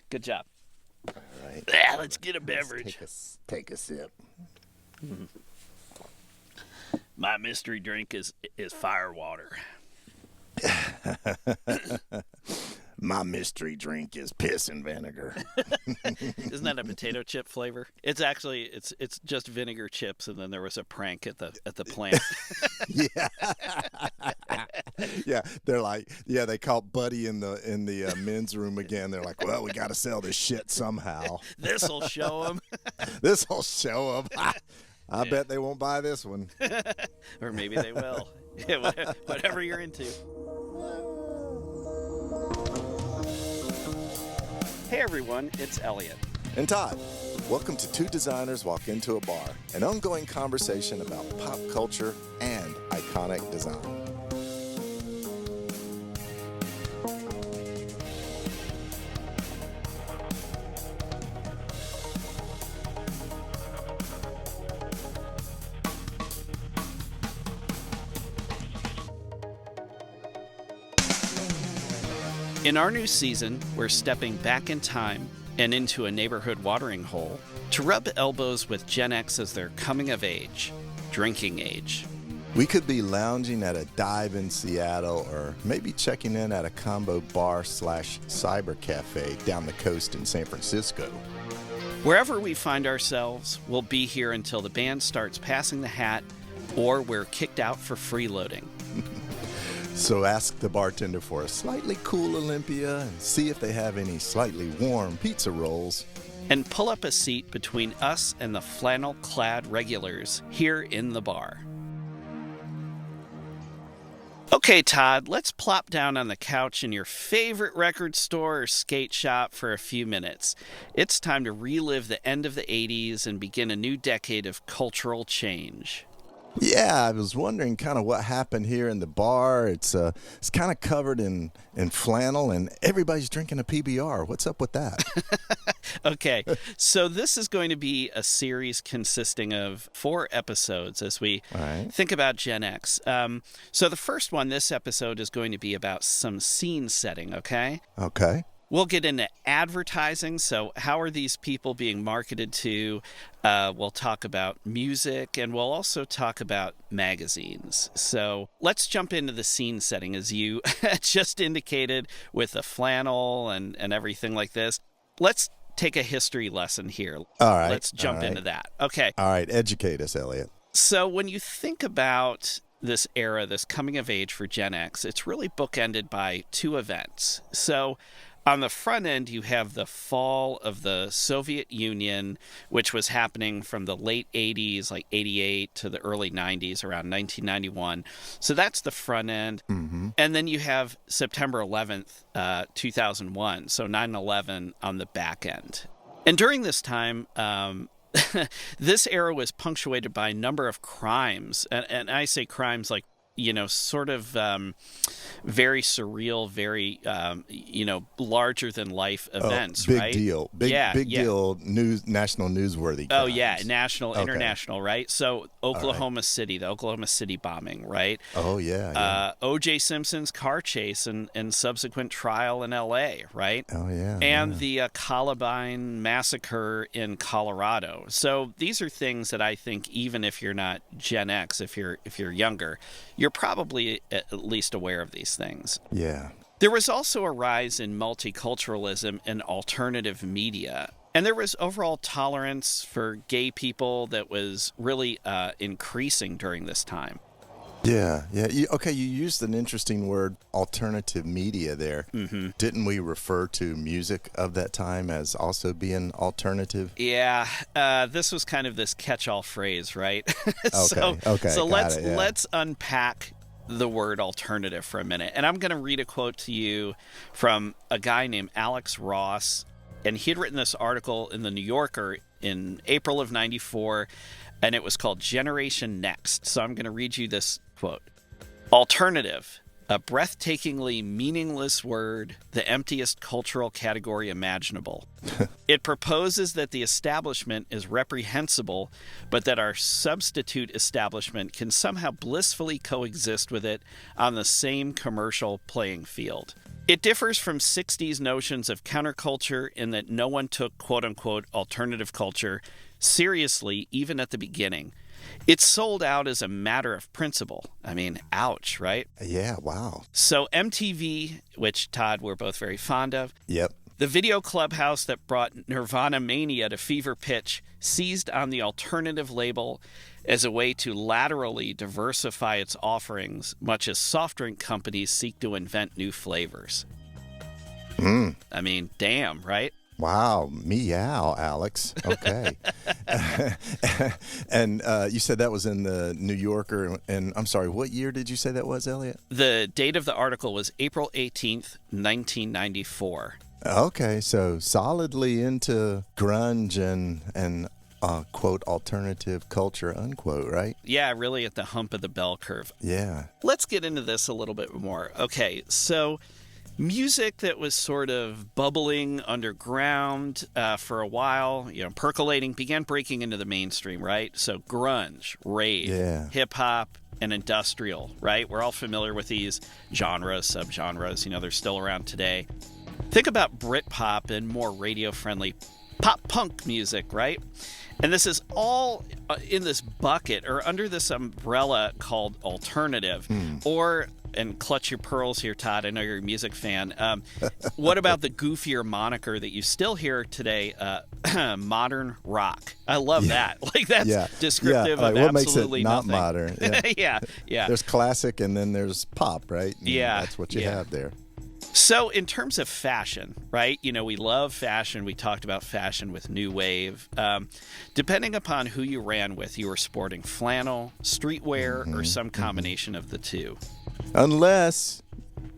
Good job. All right. Yeah, let's get a beverage. Take a sip. My mystery drink is fire water. My mystery drink is piss and vinegar. Isn't that a potato chip flavor? It's actually it's just vinegar chips, and then there was a prank at the plant. Yeah. Yeah, they're like, yeah, they caught Buddy in the men's room again. They're like, well, we got to sell this shit somehow. This'll show them. This'll show them. I bet they won't buy this one. Or maybe they will. Whatever you're into. Hey everyone, it's Elliot. And Todd, welcome to Two Designers Walk Into a Bar, an ongoing conversation about pop culture and iconic design. In our new season, we're stepping back in time and into a neighborhood watering hole to rub elbows with Gen X as they're coming of age, drinking age. We could be lounging at a dive in Seattle or maybe checking in at a combo bar/cyber cafe down the coast in San Francisco. Wherever we find ourselves, we'll be here until the band starts passing the hat or we're kicked out for freeloading. So ask the bartender for a slightly cool Olympia and see if they have any slightly warm pizza rolls. And pull up a seat between us and the flannel-clad regulars here in the bar. Okay, Todd, let's plop down on the couch in your favorite record store or skate shop for a few minutes. It's time to relive the end of the 80s and begin a new decade of cultural change. Yeah, I was wondering kind of what happened here in the bar. It's kind of covered in flannel, and everybody's drinking a PBR. What's up with that? Okay, so this is going to be a series consisting of 4 episodes as we think about Gen X. So the first one, this episode, is going to be about some scene setting, okay? Okay. We'll get into advertising. So how are these people being marketed to? We'll talk about music, and we'll also talk about magazines. So let's jump into the scene setting, as you just indicated, with the flannel and everything like this. Let's take a history lesson here. All right. Let's jump into that. Okay. All right. Educate us, Elliot. So when you think about this era, this coming of age for Gen X, it's really bookended by 2 events. So on the front end, you have the fall of the Soviet Union, which was happening from the late 80s, like 88, to the early 90s, around 1991. So that's the front end. Mm-hmm. And then you have September 11th, 2001, so 9/11 on the back end. And during this time, this era was punctuated by a number of crimes. And I say crimes like, sort of very surreal, very, larger than life events, big right? Deal. Big deal, national newsworthy crimes. Oh, yeah, national, Okay. international, right? So Oklahoma City, the Oklahoma City bombing, right? Oh, yeah. O.J. Simpson's car chase and subsequent trial in L.A., right? Oh, yeah. And the Columbine massacre in Colorado. So these are things that I think, even if you're not Gen X, if you're younger, you're probably at least aware of these things. Yeah. There was also a rise in multiculturalism and alternative media. And there was overall tolerance for gay people that was really increasing during this time. Yeah. You used an interesting word, alternative media there. Mm-hmm. Didn't we refer to music of that time as also being alternative? Yeah, this was kind of this catch-all phrase, right? So let's unpack the word alternative for a minute. And I'm going to read a quote to you from a guy named Alex Ross. And he had written this article in the New Yorker in April of 94, and it was called Generation Next. So I'm going to read you this quote. Alternative, a breathtakingly meaningless word, the emptiest cultural category imaginable. It proposes that the establishment is reprehensible, but that our substitute establishment can somehow blissfully coexist with it on the same commercial playing field. It differs from 60s notions of counterculture in that no one took quote-unquote alternative culture seriously even at the beginning. It's sold out as a matter of principle. I mean, ouch, right? Yeah, wow. So MTV, which, Todd, we're both very fond of, Yep. the video clubhouse that brought Nirvana mania to fever pitch, seized on the alternative label as a way to laterally diversify its offerings, much as soft drink companies seek to invent new flavors. I mean, damn, right? Wow, meow, Alex. Okay. And you said that was in the New Yorker, and I'm sorry, what year did you say that was, Elliot? The date of the article was April 18th, 1994. Okay, so solidly into grunge and quote, alternative culture, unquote, right? Yeah, really at the hump of the bell curve. Yeah. Let's get into this a little bit more. Okay, so music that was sort of bubbling underground for a while, percolating, began breaking into the mainstream, right? So grunge, rave, hip-hop, and industrial, right? We're all familiar with these genres, subgenres, they're still around today. Think about Britpop and more radio-friendly pop-punk music, right? And this is all in this bucket or under this umbrella called alternative. Or, and clutch your pearls here, Todd, I know you're a music fan. What about the goofier moniker that you still hear today, modern rock? I love that. Like, that's descriptive of what absolutely makes it not nothing. modern? Yeah. There's classic and then there's pop, right? And that's what you have there. So in terms of fashion, right, we love fashion. We talked about fashion with New Wave. Depending upon who you ran with, you were sporting flannel, streetwear, or some combination of the two. Unless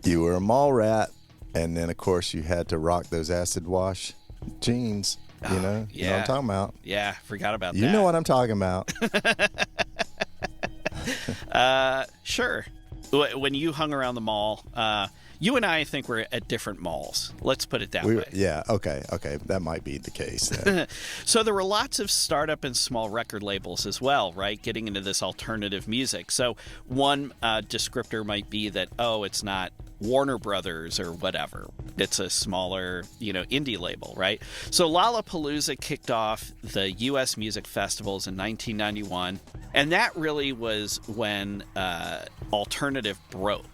you were a mall rat, and then, of course, you had to rock those acid wash jeans, you know what I'm talking about. Yeah, forgot about that. You know what I'm talking about. Sure. When you hung around the mall, you and I think we're at different malls. Let's put it that way. Yeah, okay. That might be the case. So there were lots of startup and small record labels as well, right? Getting into this alternative music. So one descriptor might be that, it's not Warner Brothers or whatever. It's a smaller, indie label, right? So Lollapalooza kicked off the U.S. music festivals in 1991. And that really was when alternative broke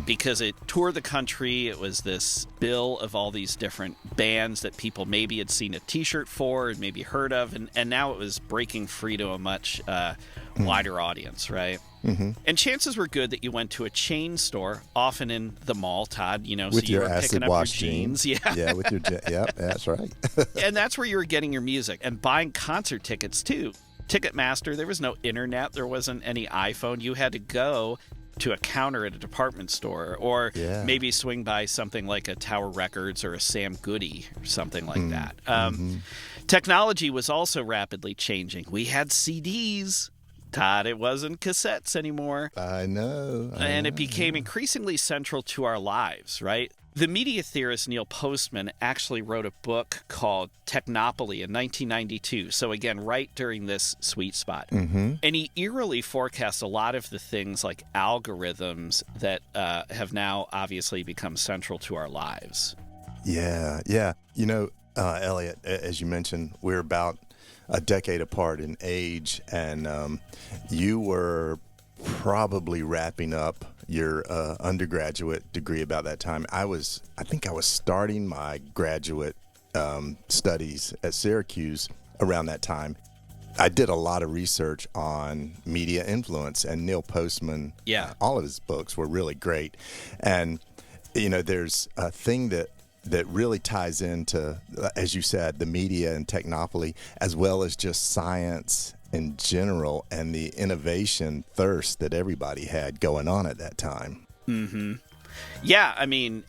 because it toured the country. It was this bill of all these different bands that people maybe had seen a T-shirt for and maybe heard of. And now it was breaking free to a much wider audience, right? And chances were good that you went to a chain store, often in the mall, Todd, with so you your were acid picking up wash your jeans. Yeah, with your that's right. And that's where you were getting your music and buying concert tickets, too. Ticketmaster, there was no internet. There wasn't any iPhone. You had to go to a counter at a department store or maybe swing by something like a Tower Records or a Sam Goody or something like that. Technology was also rapidly changing. We had CDs. Todd, it wasn't cassettes anymore. I know. And it became increasingly central to our lives, right? The media theorist Neil Postman actually wrote a book called Technopoly in 1992. So again, right during this sweet spot. And he eerily forecasts a lot of the things like algorithms that have now obviously become central to our lives. Yeah. Elliot, as you mentioned, we're about a decade apart in age, and you were probably wrapping up your undergraduate degree about that time. I think I was starting my graduate studies at Syracuse around that time. I did a lot of research on media influence, and Neil Postman, all of his books were really great. And, there's a thing that really ties into, as you said, the media and technopoly, as well as just science in general and the innovation thirst that everybody had going on at that time. Yeah, I mean,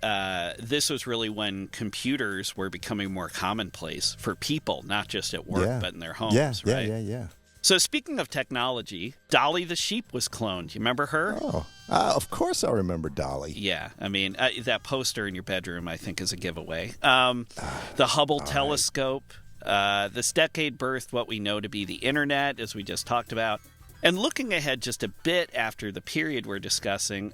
this was really when computers were becoming more commonplace for people, not just at work, but in their homes, right? Yeah. So speaking of technology, Dolly the sheep was cloned. You remember her? Oh, of course I remember Dolly. Yeah, I mean, that poster in your bedroom, I think, is a giveaway. The Hubble telescope. This decade birthed what we know to be the internet, as we just talked about. And looking ahead just a bit after the period we're discussing,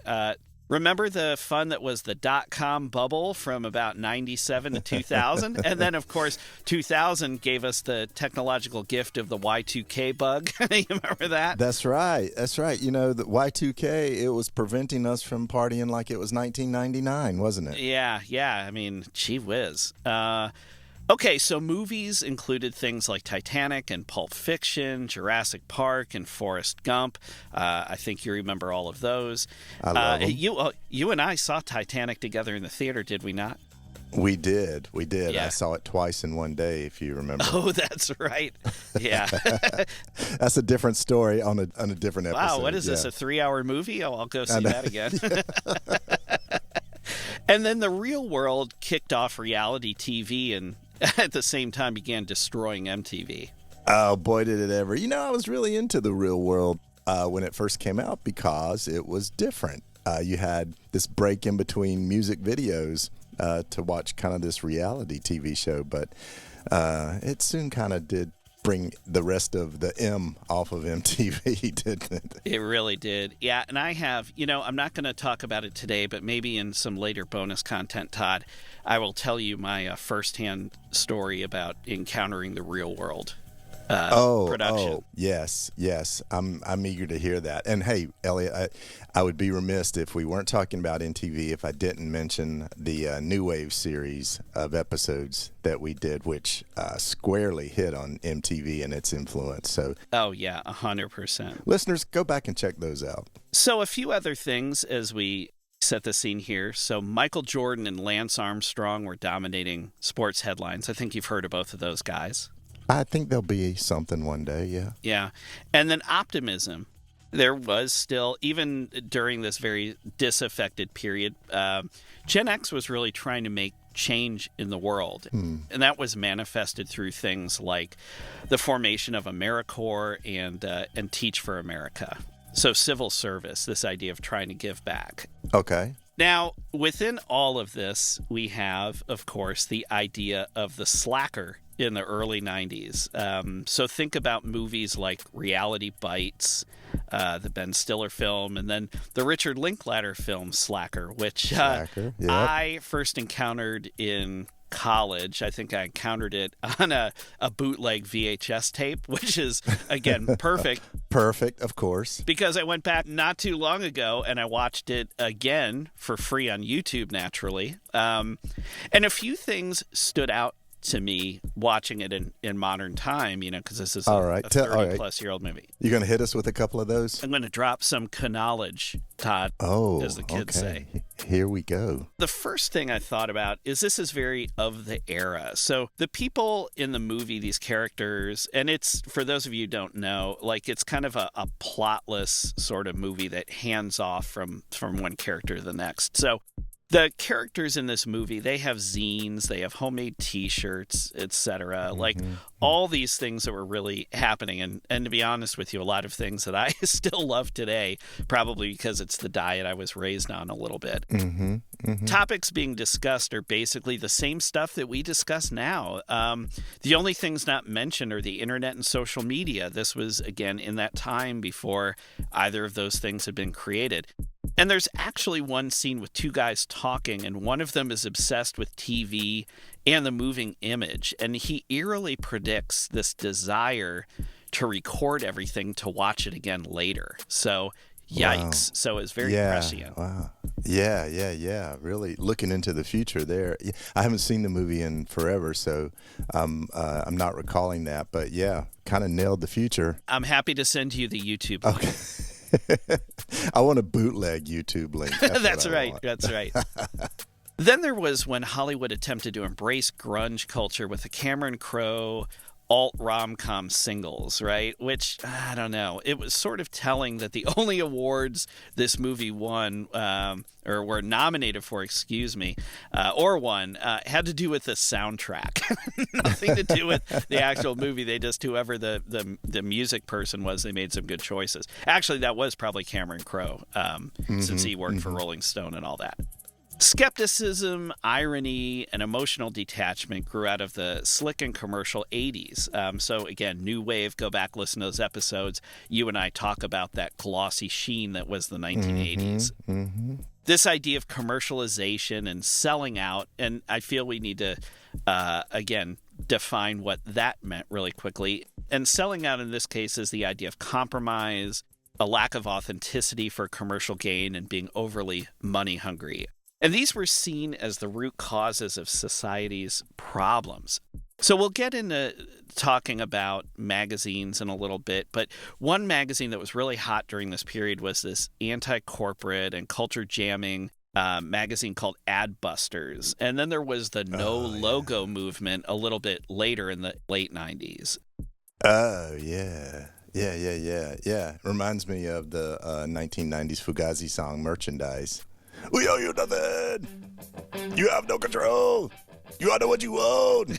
Remember the fun that was the .com bubble from about 97 to 2000? And then, of course, 2000 gave us the technological gift of the Y2K bug. You remember that? That's right. That's right. You know, the Y2K, it was preventing us from partying like it was 1999, wasn't it? Yeah. I mean, gee whiz. Okay, so movies included things like Titanic and Pulp Fiction, Jurassic Park and Forrest Gump. I think you remember all of those. I love them. You and I saw Titanic together in the theater, did we not? We did. Yeah. I saw it twice in one day, if you remember. Oh, that's right. Yeah. That's a different story on a different episode. Wow, what is this, a 3-hour movie? Oh, I'll go see that again. And then the real world kicked off reality TV and at the same time began destroying MTV. Oh, boy, did it ever. You know, I was really into the real world when it first came out because it was different. You had this break in between music videos to watch kind of this reality TV show, but it soon kind of did bring the rest of the M off of MTV, didn't it? It really did. Yeah, and I have, I'm not going to talk about it today, but maybe in some later bonus content, Todd, I will tell you my firsthand story about encountering the real world production. Oh, yes. I'm eager to hear that. And hey, Elliot, I would be remiss if we weren't talking about NTV if I didn't mention the New Wave series of episodes that we did, which squarely hit on MTV and its influence. So, oh yeah, 100%. Listeners, go back and check those out. So a few other things as we set the scene here. So Michael Jordan and Lance Armstrong were dominating sports headlines. I think you've heard of both of those guys. I think there'll be something one day, yeah. Yeah. And then optimism. There was still, even during this very disaffected period, Gen X was really trying to make change in the world. And that was manifested through things like the formation of AmeriCorps and Teach for America. So civil service, this idea of trying to give back. Okay. Now, within all of this, we have, of course, the idea of the slacker in the early 90s. So think about movies like Reality Bites, the Ben Stiller film, and then the Richard Linklater film Slacker, which I first encountered in college. I think I encountered it on a bootleg VHS tape, which is, again, perfect. Perfect, of course. Because I went back not too long ago and I watched it again for free on YouTube, naturally. And a few things stood out to me watching it in modern time, because this is a 30-plus-year-old movie. You going to hit us with a couple of those? I'm going to drop some knowledge, Todd, as the kids say. Here we go. The first thing I thought about is this is very of the era. So the people in the movie, these characters, and it's, for those of you who don't know, like it's kind of a plotless sort of movie that hands off from one character to the next. So the characters in this movie, they have zines, they have homemade T-shirts, etc. Like all these things that were really happening. And to be honest with you, a lot of things that I still love today, probably because it's the diet I was raised on a little bit. Topics being discussed are basically the same stuff that we discuss now. The only things not mentioned are the internet and social media. This was, again, in that time before either of those things had been created. And there's actually one scene with two guys talking, and one of them is obsessed with TV and the moving image. And he eerily predicts this desire to record everything to watch it again later. So, yikes. Wow. So it's very prescient. Wow. Yeah. Really looking into the future there. I haven't seen the movie in forever, so I'm not recalling that. But yeah, kind of nailed the future. I'm happy to send you the YouTube link. Okay. I want a bootleg YouTube link. That's right. Then there was when Hollywood attempted to embrace grunge culture with the Cameron Crowe alt rom-com singles, right? Which, I don't know. It was sort of telling that the only awards this movie won, or were nominated for, or won, had to do with the soundtrack. Nothing to do with the actual movie. They just, whoever the music person was, they made some good choices. Actually, that was probably Cameron Crowe, since he worked for Rolling Stone and all that. Skepticism, irony, and emotional detachment grew out of the slick and commercial 80s. So again, New Wave, go back, listen to those episodes. You and I talk about that glossy sheen that was the 1980s. This idea of commercialization and selling out, and I feel we need to, again, define what that meant really quickly. And selling out in this case is the idea of compromise, a lack of authenticity for commercial gain, and being overly money hungry. And these were seen as the root causes of society's problems. So we'll get into talking about magazines in a little bit, but one magazine that was really hot during this period was this anti-corporate and culture jamming magazine called Adbusters. And then there was the no logo movement a little bit later in the late 90s. Oh, yeah. Yeah. Reminds me of the 1990s Fugazi song, Merchandise. We owe you nothing. You have no control. You ought to know what you own.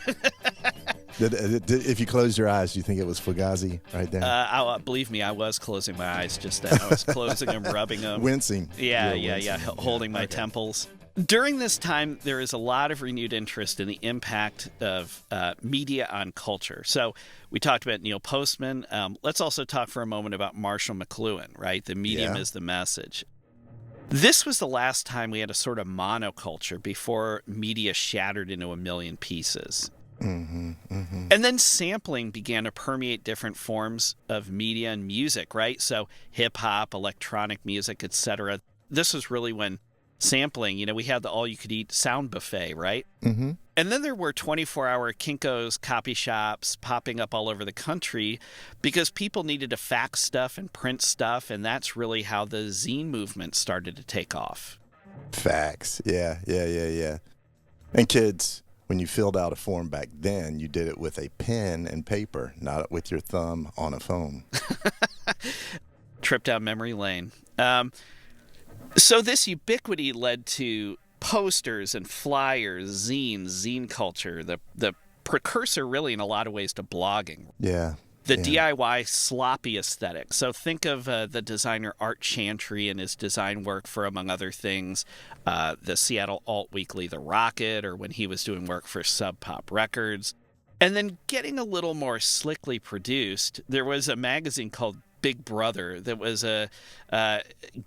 If you closed your eyes, do you think it was Fugazi right there? Believe me, I was closing my eyes just then. I was closing them, rubbing them. Wincing. Yeah. Holding my temples. During this time, there is a lot of renewed interest in the impact of media on culture. So we talked about Neil Postman. Let's also talk for a moment about Marshall McLuhan, right? The medium is the message. This was the last time we had a sort of monoculture before media shattered into a million pieces. And then sampling began to permeate different forms of media and music, right? So hip-hop, electronic music, etc. This was really when sampling, we had the all-you-could-eat sound buffet, right? And then there were 24-hour Kinko's copy shops popping up all over the country because people needed to fax stuff and print stuff, and that's really how the zine movement started to take off. Fax, yeah. And kids, when you filled out a form back then, you did it with a pen and paper, not with your thumb on a phone. Trip down memory lane. So this ubiquity led to posters and flyers, zines, zine culture, the precursor really in a lot of ways to blogging. Yeah. The DIY sloppy aesthetic. So think of the designer Art Chantry and his design work for, among other things, the Seattle alt weekly The Rocket, or when he was doing work for Sub Pop Records. And then getting a little more slickly produced, there was a magazine called Big Brother that was a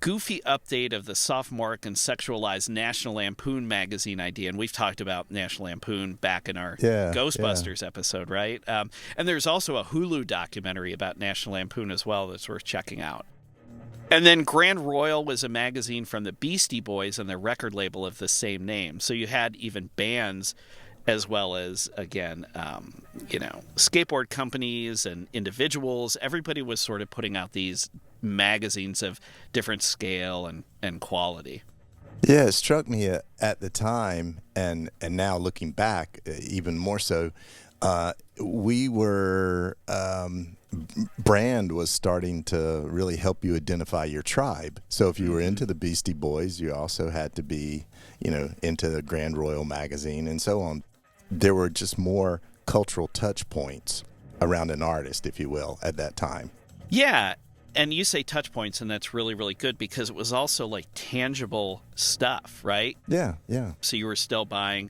goofy update of the sophomoric and sexualized National Lampoon magazine idea. And we've talked about National Lampoon back in our Ghostbusters episode, right? And there's also a Hulu documentary about National Lampoon as well that's worth checking out. And then Grand Royal was a magazine from the Beastie Boys and their record label of the same name. So you had even bands as well as, again, skateboard companies and individuals. Everybody was sort of putting out these magazines of different scale and quality. Yeah, it struck me at the time, and now looking back, even more so, we were, brand was starting to really help you identify your tribe. So if you were into the Beastie Boys, you also had to be, into the Grand Royal magazine and so on. There were just more cultural touch points around an artist, if you will, at that time. Yeah. And you say touch points, and that's really, really good because it was also like tangible stuff, right? Yeah. So you were still buying,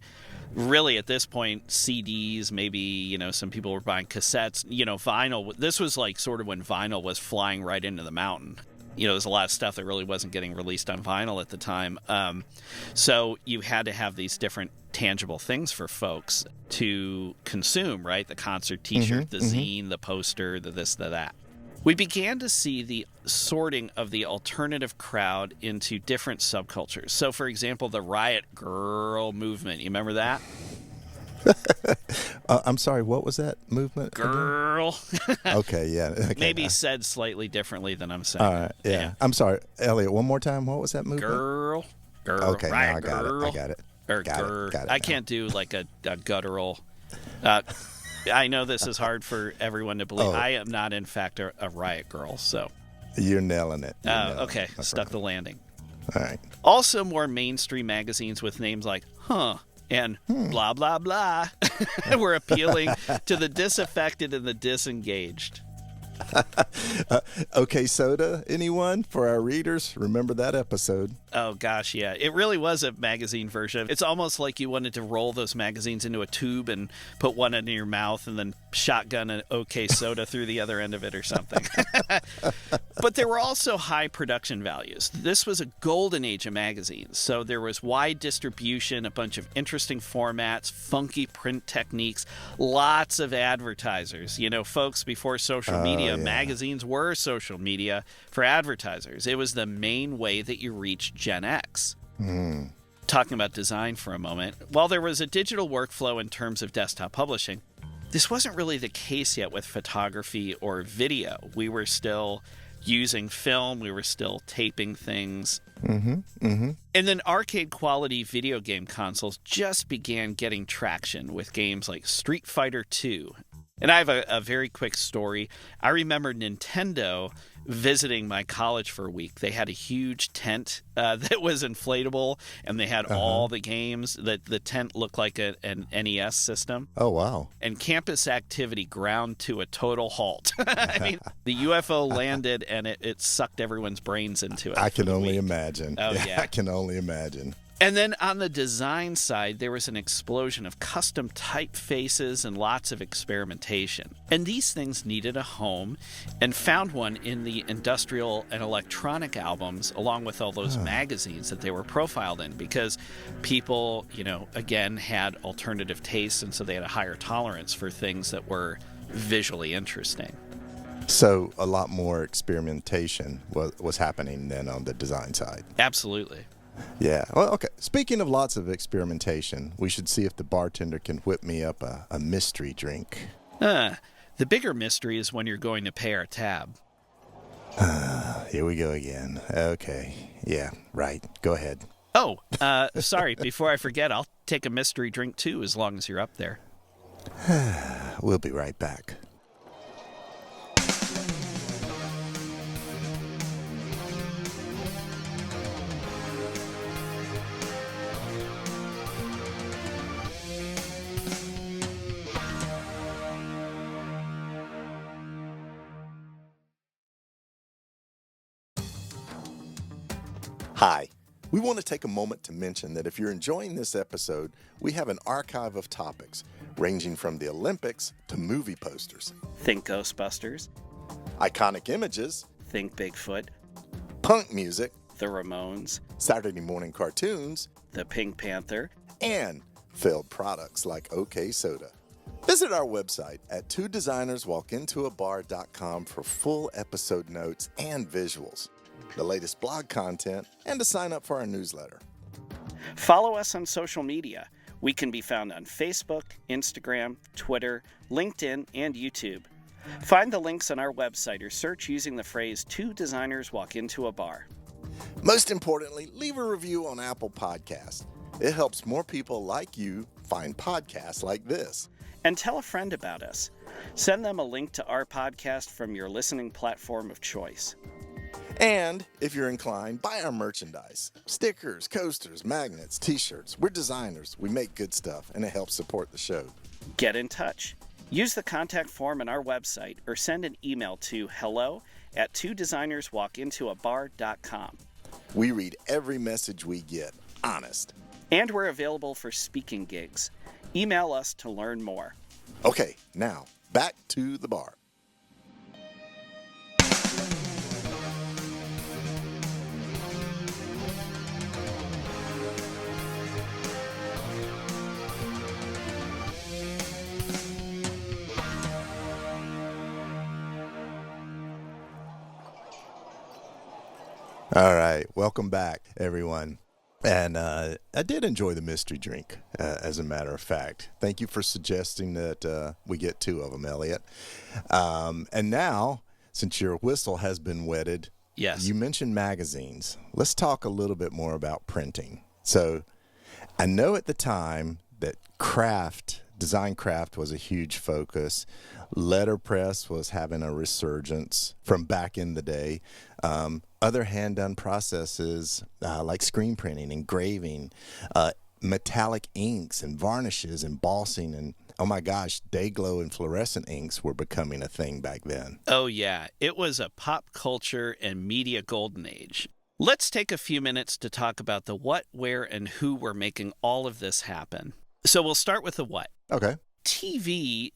really at this point, CDs, maybe, some people were buying cassettes, vinyl. This was like sort of when vinyl was flying right into the mountain. There's a lot of stuff that really wasn't getting released on vinyl at the time. So you had to have these different tangible things for folks to consume, right? The concert T-shirt, the zine, the poster, the this, the that. We began to see the sorting of the alternative crowd into different subcultures. So, for example, the Riot Girl movement. You remember that? I'm sorry, what was that movement? Girl. Okay, yeah. Okay. Maybe said slightly differently than I'm saying. All right, yeah. I'm sorry, Elliot, one more time. What was that movement? Girl. Okay, Riot now I got girl. it. I got it. Or got it. I can't do like a guttural. I know this is hard for everyone to believe. I am not, in fact, a Riot Girl. So you're nailing it. Okay, stuck the landing. All right. Also, more mainstream magazines with names like and blah, blah, blah were appealing to the disaffected and the disengaged. Okay, Soda, anyone for our readers? Remember that episode? Oh, gosh, yeah. It really was a magazine version. It's almost like you wanted to roll those magazines into a tube and put one in your mouth and then shotgun an OK Soda through the other end of it or something. But there were also high production values. This was a golden age of magazines. So there was wide distribution, a bunch of interesting formats, funky print techniques, lots of advertisers. You know, folks, before social media, magazines were social media for advertisers. It was the main way that you reached Gen X. Talking about design for a moment, while there was a digital workflow in terms of desktop publishing, this wasn't really the case yet with photography or video. We were still using film, we were still taping things. And then arcade quality video game consoles just began getting traction with games like Street Fighter II. And I have a very quick story. I remember Nintendo visiting my college for a week. They had a huge tent that was inflatable, and they had all the games. The tent looked like an NES system. Oh, wow. And campus activity ground to a total halt. I mean, the UFO landed, and it sucked everyone's brains into it. I can only imagine. Oh, yeah. I can only imagine. And then on the design side, there was an explosion of custom typefaces and lots of experimentation. And these things needed a home, and found one in the industrial and electronic albums, along with all those magazines that they were profiled in, because people, you know, again, had alternative tastes, and so they had a higher tolerance for things that were visually interesting. So a lot more experimentation was happening then on the design side. Absolutely. Yeah. Well, okay. Speaking of lots of experimentation, we should see if the bartender can whip me up a mystery drink. The bigger mystery is when you're going to pay our tab. Here we go again. Okay. Yeah, right. Go ahead. Oh, sorry. Before I forget, I'll take a mystery drink too, as long as you're up there. We'll be right back. Hi. We want to take a moment to mention that if you're enjoying this episode, we have an archive of topics ranging from the Olympics to movie posters, Think Ghostbusters, iconic images, think Bigfoot, punk music, the Ramones, Saturday morning cartoons, the Pink Panther, and failed products like OK Soda. Visit our website at twodesignerswalkintoabar.com for full episode notes and visuals, the latest blog content, and to sign up for our newsletter. Follow us on social media. We can be found on Facebook, Instagram, Twitter, LinkedIn, and YouTube. Find the links on our website or search using the phrase "Two Designers Walk Into a Bar." Most importantly, leave a review on Apple Podcasts. It helps more people like you find podcasts like this. And tell a friend about us. Send them a link to our podcast from your listening platform of choice. And if you're inclined, buy our merchandise. Stickers, coasters, magnets, t-shirts. We're designers. We make good stuff, and it helps support the show. Get in touch. Use the contact form on our website or send an email to hello@twodesignerswalkintoabar.com. We read every message we get. Honest. And we're available for speaking gigs. Email us to learn more. Okay, now, back to the bar. All right, welcome back, everyone. And I did enjoy the mystery drink, as a matter of fact. Thank you for suggesting that we get two of them, Elliot. And now, since your whistle has been wetted, Yes. You mentioned magazines. Let's talk a little bit more about printing. So I know at the time that design craft was a huge focus. Letterpress was having a resurgence from back in the day. Other hand-done processes like screen printing, engraving, metallic inks and varnishes, embossing, and oh my gosh, day glow and fluorescent inks were becoming a thing back then. Oh, yeah. It was a pop culture and media golden age. Let's take a few minutes to talk about the what, where, and who were making all of this happen. So we'll start with the what. Okay. TV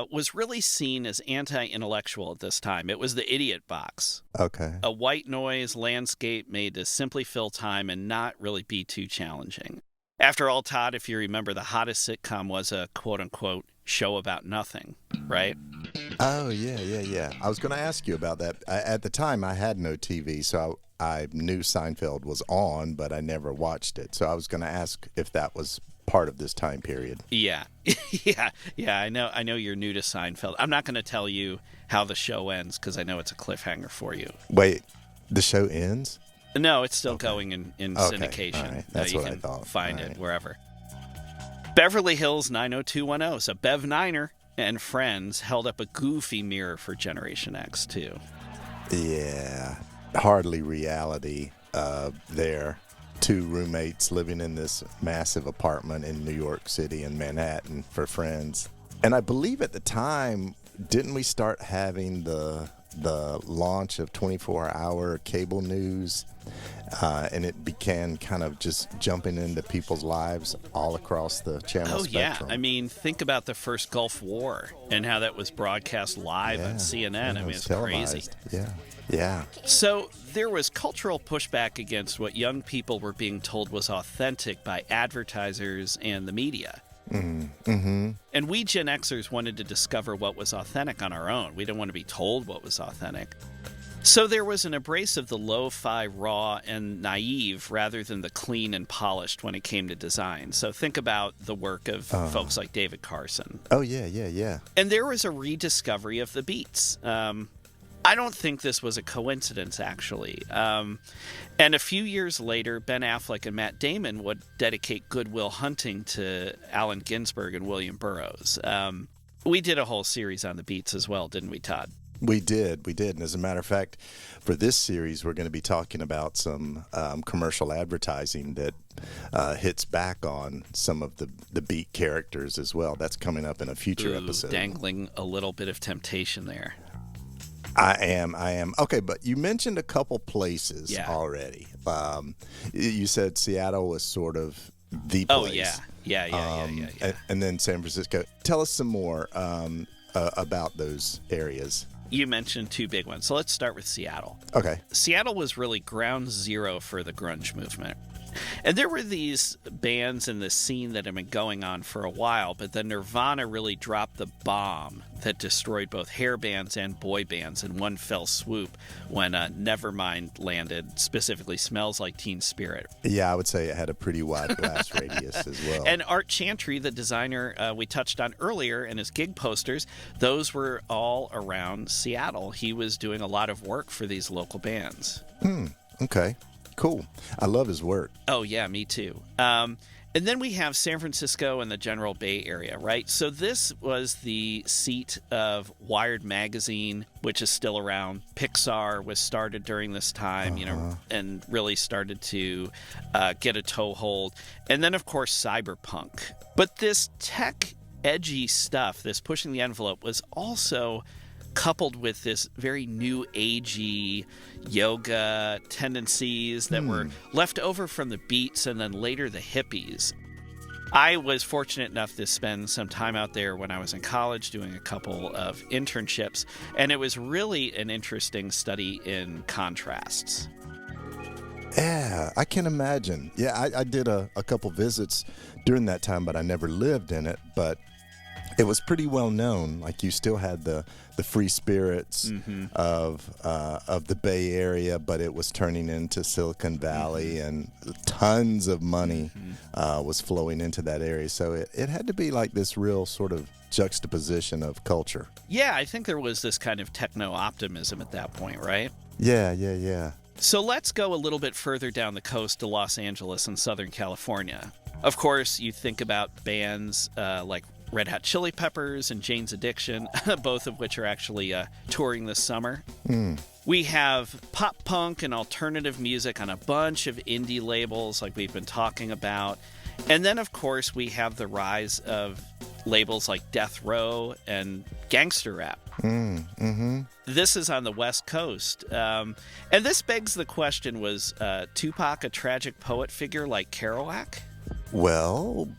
was really seen as anti-intellectual at this time. It was the idiot box. Okay. A white noise landscape made to simply fill time and not really be too challenging. After all, Todd, if you remember, the hottest sitcom was a quote-unquote show about nothing, right? Oh, yeah. I was going to ask you about that. At the time, I had no TV, so I knew Seinfeld was on, but I never watched it. So I was going to ask if that was part of this time period. Yeah. Yeah. I know you're new to Seinfeld. I'm not going to tell you how the show ends because I know it's a cliffhanger for you. Wait, the show ends? No, it's still going in syndication. All right. That's you what can I thought. Find All it right. wherever. Beverly Hills 90210. So Bev Niner and friends held up a goofy mirror for Generation X, too. Yeah. Hardly reality there. Two roommates living in this massive apartment in New York City and Manhattan for friends. And I believe at the time, didn't we start having the launch of 24-hour cable news? And it began kind of just jumping into people's lives all across the channel spectrum. Yeah. I mean, think about the first Gulf War and how that was broadcast live on CNN. I mean, it's crazy. Yeah. So there was cultural pushback against what young people were being told was authentic by advertisers and the media. Mm-hmm. And we Gen Xers wanted to discover what was authentic on our own. We didn't want to be told what was authentic. So there was an embrace of the lo-fi, raw, and naive rather than the clean and polished when it came to design. So think about the work of folks like David Carson. Oh, yeah. And there was a rediscovery of the beats. I don't think this was a coincidence, actually. And a few years later, Ben Affleck and Matt Damon would dedicate Good Will Hunting to Allen Ginsberg and William Burroughs. We did a whole series on the beats as well, didn't we, Todd? We did. And as a matter of fact, for this series, we're going to be talking about some commercial advertising that hits back on some of the beat characters as well. That's coming up in a future episode. Dangling a little bit of temptation there. I am. Okay, but you mentioned a couple places already. You said Seattle was sort of the place. Oh, yeah. And then San Francisco. Tell us some more about those areas. You mentioned two big ones. So let's start with Seattle. Okay. Seattle was really ground zero for the grunge movement. And there were these bands in the scene that had been going on for a while, but then Nirvana really dropped the bomb that destroyed both hair bands and boy bands in one fell swoop when Nevermind landed, specifically Smells Like Teen Spirit. Yeah, I would say it had a pretty wide blast radius as well. And Art Chantry, the designer we touched on earlier, and his gig posters, those were all around Seattle. He was doing a lot of work for these local bands. Okay. Cool. I love his work. Oh, yeah, me too. And then we have San Francisco and the general Bay Area, right? So this was the seat of Wired Magazine, which is still around. Pixar was started during this time, and really started to get a toehold. And then, of course, cyberpunk. But this tech edgy stuff, this pushing the envelope, was also coupled with this very new agey yoga tendencies that were left over from the Beats and then later the hippies. I was fortunate enough to spend some time out there when I was in college doing a couple of internships, and it was really an interesting study in contrasts. Yeah, I can imagine. Yeah, I did a couple visits during that time, but I never lived in it. But it was pretty well known. Like, you still had the free spirits of the Bay Area, but it was turning into Silicon Valley, and tons of money was flowing into that area. So it had to be like this real sort of juxtaposition of culture. Yeah, I think there was this kind of techno-optimism at that point, right? Yeah. So let's go a little bit further down the coast to Los Angeles and Southern California. Of course, you think about bands like Red Hot Chili Peppers and Jane's Addiction, both of which are actually touring this summer. We have pop punk and alternative music on a bunch of indie labels like we've been talking about. And then, of course, we have the rise of labels like Death Row and gangster rap. This is on the West Coast. And this begs the question, was Tupac a tragic poet figure like Kerouac? Well,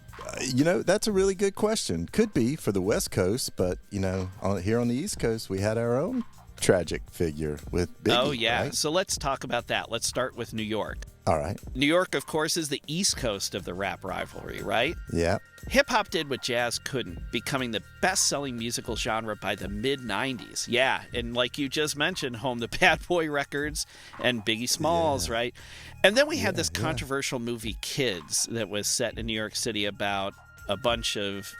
that's a really good question. Could be for the West Coast, but, here on the East Coast, we had our own tragic figure with Biggie. Oh, yeah. Right? So let's talk about that. Let's start with New York. All right. New York, of course, is the East Coast of the rap rivalry, right? Yeah. Hip-hop did what jazz couldn't, becoming the best-selling musical genre by the mid-'90s. Yeah, and like you just mentioned, home to Bad Boy Records and Biggie Smalls, right? And then we had this controversial movie, Kids, that was set in New York City about a bunch of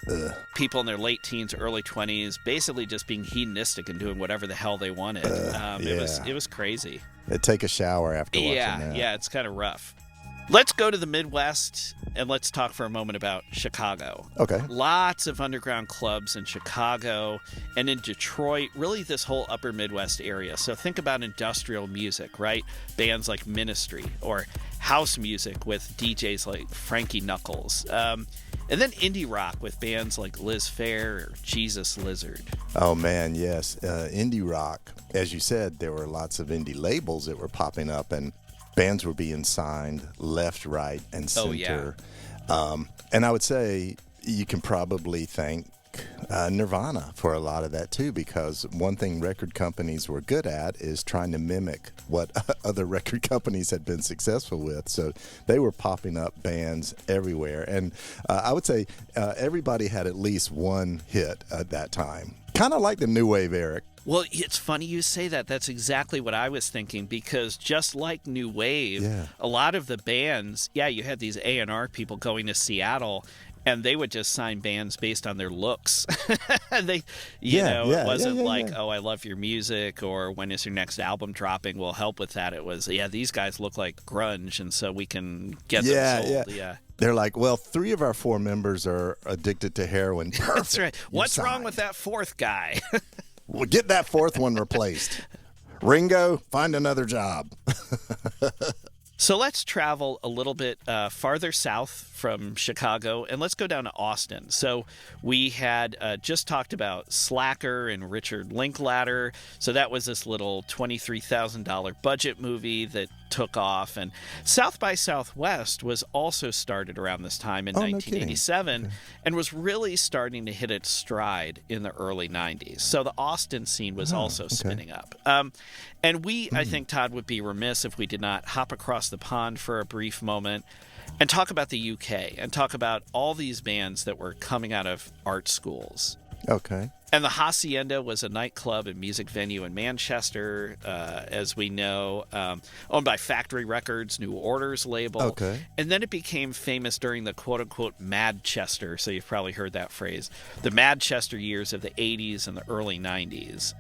people in their late teens, early 20s, basically just being hedonistic and doing whatever the hell they wanted. It was crazy. Take a shower after watching that. Yeah, it's kind of rough. Let's go to the Midwest and let's talk for a moment about Chicago. Okay. Lots of underground clubs in Chicago and in Detroit, really this whole upper Midwest area. So think about industrial music, right? Bands like Ministry, or house music with DJs like Frankie Knuckles. And then indie rock with bands like Liz Phair or Jesus Lizard. Oh, man, yes. Indie rock. As you said, there were lots of indie labels that were popping up, and bands were being signed left, right, and center. Oh, yeah. And I would say you can probably thank Nirvana for a lot of that, too, because one thing record companies were good at is trying to mimic what other record companies had been successful with. So they were popping up bands everywhere. And I would say everybody had at least one hit at that time. Kind of like the new wave, Eric. Well, it's funny you say that. That's exactly what I was thinking, because just like New Wave, a lot of the bands, you had these A&R people going to Seattle, and they would just sign bands based on their looks. It wasn't oh, I love your music, or when is your next album dropping? We'll help with that. It was, these guys look like grunge, and so we can get them sold. Yeah. They're like, well, 3 of our 4 members are addicted to heroin. Perfect. That's right. What's wrong with that 4th guy? Well, get that 4th one replaced. Ringo, find another job. So let's travel a little bit farther south from Chicago, and let's go down to Austin. So we had just talked about Slacker and Richard Linklater. So that was this little $23,000 budget movie that took off. And South by Southwest was also started around this time in 1987 and was really starting to hit its stride in the early 90s. So the Austin scene was also spinning up. And we, I think, Todd, would be remiss if we did not hop across the pond for a brief moment and talk about the UK and talk about all these bands that were coming out of art schools. Okay. And the Hacienda was a nightclub and music venue in Manchester, as we know, owned by Factory Records, New Order's label. Okay. And then it became famous during the quote-unquote Madchester, so you've probably heard that phrase, the Madchester years of the 80s and the early 90s.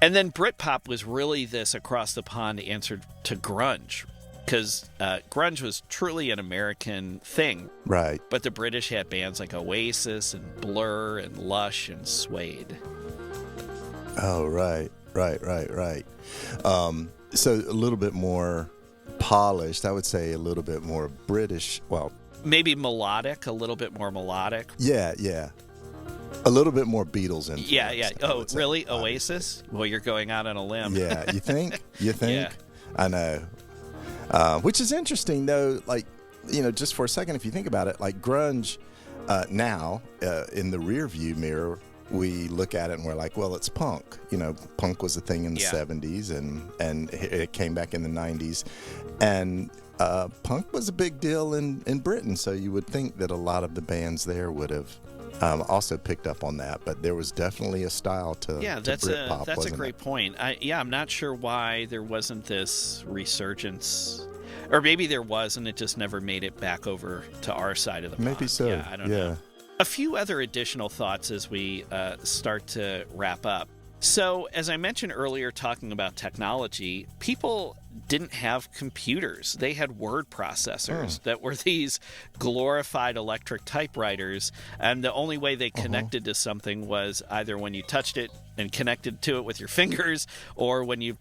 And then Britpop was really this across-the-pond answer to grunge, because grunge was truly an American thing. Right. But the British had bands like Oasis and Blur and Lush and Suede. Oh, right. So a little bit more polished, I would say a little bit more British, well... Maybe melodic, a little bit more melodic. Yeah. A little bit more Beatles influence. Yeah. Oh, really? Oasis? Well, you're going out on a limb. Yeah, you think? Yeah. I know. Which is interesting, though, just for a second, if you think about it, like grunge now, in the rear view mirror, we look at it and we're like, well, it's punk. Punk was a thing in the 70s and it came back in the 90s. And punk was a big deal in Britain, so you would think that a lot of the bands there would have also picked up on that, but there was definitely a style to Britpop. That's a great point. I'm not sure why there wasn't this resurgence, or maybe there was and it just never made it back over to our side of the pond. Maybe so. Yeah, I don't know. A few other additional thoughts as we start to wrap up. So, as I mentioned earlier, talking about technology, people didn't have computers. They had word processors that were these glorified electric typewriters, and the only way they connected to something was either when you touched it and connected to it with your fingers, or when you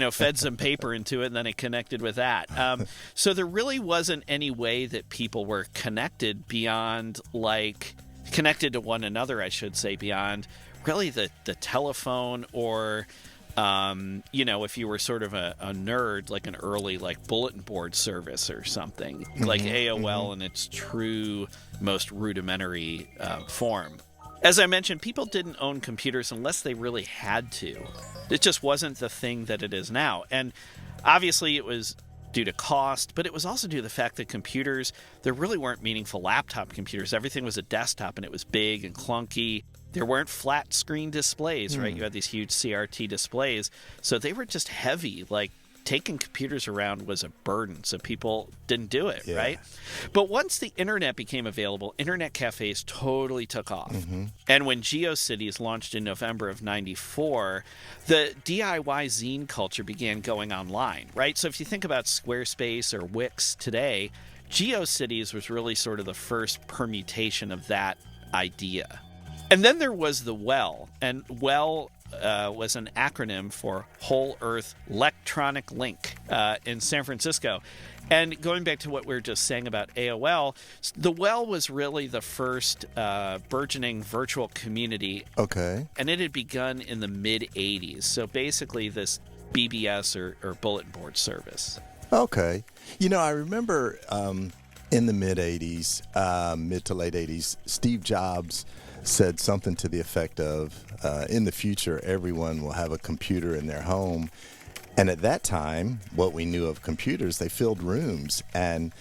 fed some paper into it and then it connected with that. So there really wasn't any way that people were connected beyond connected to one another, I should say, beyond really the telephone or, if you were sort of a nerd, like an early like bulletin board service or something, like AOL in its true, most rudimentary form. As I mentioned, people didn't own computers unless they really had to. It just wasn't the thing that it is now. And obviously it was due to cost, but it was also due to the fact that computers, there really weren't meaningful laptop computers. Everything was a desktop, and it was big and clunky. There weren't flat screen displays, right? You had these huge CRT displays. So they were just heavy. Like, taking computers around was a burden, so people didn't do it, right? But once the internet became available, internet cafes totally took off. And when GeoCities launched in November of 94, the DIY zine culture began going online, right? So if you think about Squarespace or Wix today, GeoCities was really sort of the first permutation of that idea. And then there was the WELL, and WELL was an acronym for Whole Earth Electronic Link in San Francisco. And going back to what we were just saying about AOL, the WELL was really the first burgeoning virtual community. Okay. And it had begun in the mid-'80s. So basically this BBS or bulletin board service. Okay. I remember in the mid-'80s, mid to late '80s, Steve Jobs said something to the effect of, in the future, everyone will have a computer in their home. And at that time, what we knew of computers, they filled rooms. And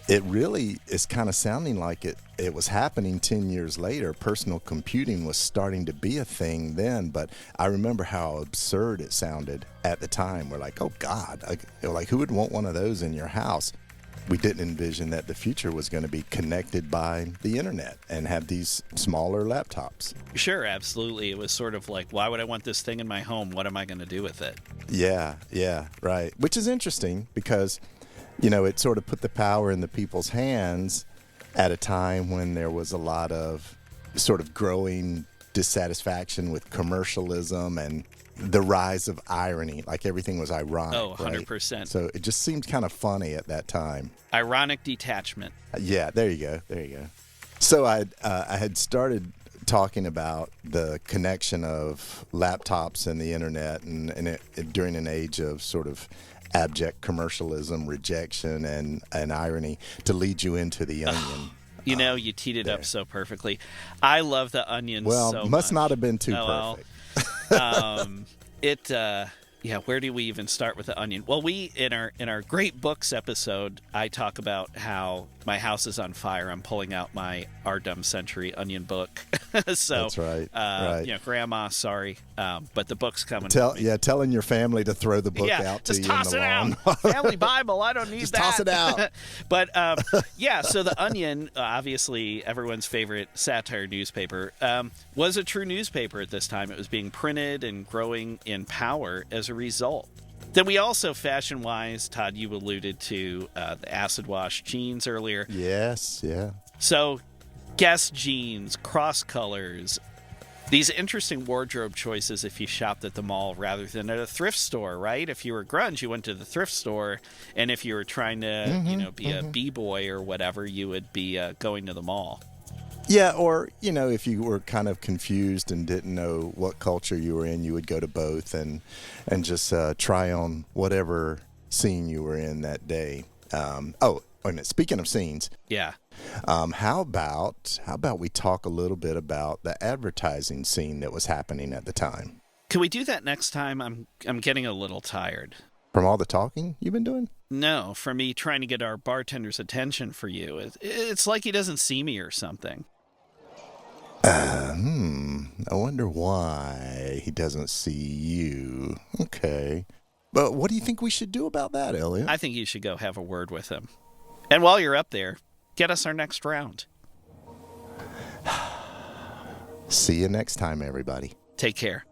it really is kind of sounding like it was happening 10 years later. Personal computing was starting to be a thing then. But I remember how absurd it sounded at the time. We're like, oh, God, like who would want one of those in your house? We didn't envision that the future was going to be connected by the internet and have these smaller laptops. Sure, absolutely. It was sort of like, why would I want this thing in my home? What am I going to do with it? Yeah, right. Which is interesting because, it sort of put the power in the people's hands at a time when there was a lot of sort of growing dissatisfaction with commercialism and the rise of irony, like everything was ironic. Oh, 100%. Right? So it just seemed kind of funny at that time. Ironic detachment. Yeah, there you go. So I had started talking about the connection of laptops and the internet and during an age of sort of abject commercialism, rejection, and irony to lead you into the Onion. You teed it up so perfectly. I love the Onion so much. Well, must not have been too perfect. Where do we even start with the Onion? Well, we in our Great Books episode, I talk about how my house is on fire. I'm pulling out my Our Dumb Century Onion book. So that's right. Right. Grandma, sorry, but the book's coming. Telling your family to throw the book out to you in the lawn. Just toss it out. Family Bible, I don't need just that. Toss it out. But so the Onion, obviously everyone's favorite satire newspaper, was a true newspaper at this time. It was being printed and growing in power as a result. Then we also, fashion-wise, Todd, you alluded to the acid wash jeans earlier. Yes, yeah. So Guess jeans, cross colors, these interesting wardrobe choices if you shopped at the mall rather than at a thrift store, right? If you were grunge, you went to the thrift store, and if you were trying to, be a b-boy or whatever, you would be going to the mall. Yeah, or, if you were kind of confused and didn't know what culture you were in, you would go to both and just try on whatever scene you were in that day. Wait a minute. Speaking of scenes. Yeah. How about we talk a little bit about the advertising scene that was happening at the time? Can we do that next time? I'm getting a little tired. From all the talking you've been doing? No, from me trying to get our bartender's attention for you. It's like he doesn't see me or something. I wonder why he doesn't see you. Okay. But what do you think we should do about that, Elliot? I think you should go have a word with him. And while you're up there, get us our next round. See you next time, everybody. Take care.